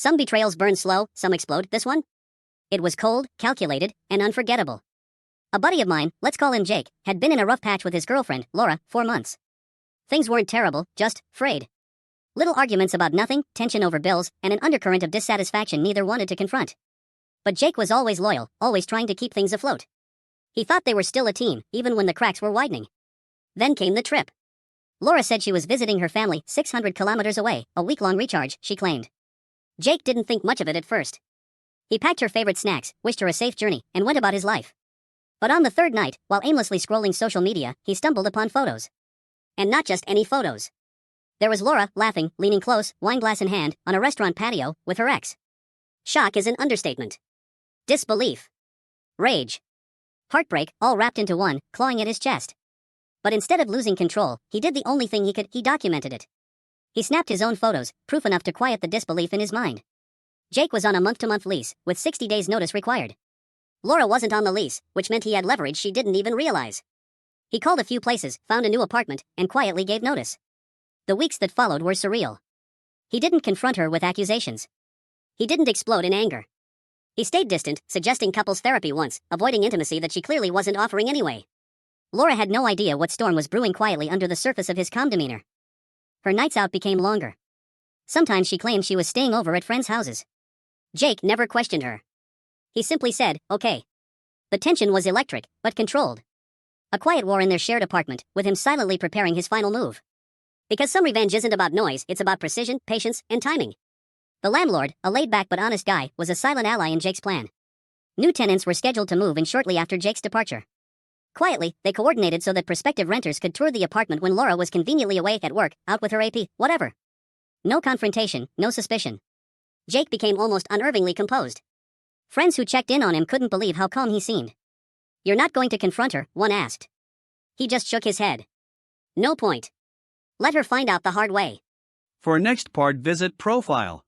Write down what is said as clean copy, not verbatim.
Some betrayals burn slow, some explode. This one? It was cold, calculated, and unforgettable. A buddy of mine, let's call him Jake, had been in a rough patch with his girlfriend, Laura, for months. Things weren't terrible, just frayed. Little arguments about nothing, tension over bills, and an undercurrent of dissatisfaction neither wanted to confront. But Jake was always loyal, always trying to keep things afloat. He thought they were still a team, even when the cracks were widening. Then came the trip. Laura said she was visiting her family 600 kilometers away, a week-long recharge, she claimed. Jake didn't think much of it at first. He packed her favorite snacks, wished her a safe journey, and went about his life. But on the third night, while aimlessly scrolling social media, he stumbled upon photos. And not just any photos. There was Laura, laughing, leaning close, wineglass in hand, on a restaurant patio, with her ex. Shock is an understatement. Disbelief. Rage. Heartbreak, all wrapped into one, clawing at his chest. But instead of losing control, he did the only thing he could, he documented it. He snapped his own photos, proof enough to quiet the disbelief in his mind. Jake was on a month-to-month lease, with 60 days notice required. Laura wasn't on the lease, which meant he had leverage she didn't even realize. He called a few places, found a new apartment, and quietly gave notice. The weeks that followed were surreal. He didn't confront her with accusations. He didn't explode in anger. He stayed distant, suggesting couples therapy once, avoiding intimacy that she clearly wasn't offering anyway. Laura had no idea what storm was brewing quietly under the surface of his calm demeanor. Her nights out became longer. Sometimes she claimed she was staying over at friends' houses. Jake never questioned her. He simply said, okay. The tension was electric, but controlled. A quiet war in their shared apartment, with him silently preparing his final move. Because some revenge isn't about noise, it's about precision, patience, and timing. The landlord, a laid-back but honest guy, was a silent ally in Jake's plan. New tenants were scheduled to move in shortly after Jake's departure. Quietly, they coordinated so that prospective renters could tour the apartment when Laura was conveniently away at work, out with her AP, whatever. No confrontation, no suspicion. Jake became almost unnervingly composed. Friends who checked in on him couldn't believe how calm he seemed. "You're not going to confront her?" one asked. He just shook his head. "No point. Let her find out the hard way." For next part, visit profile.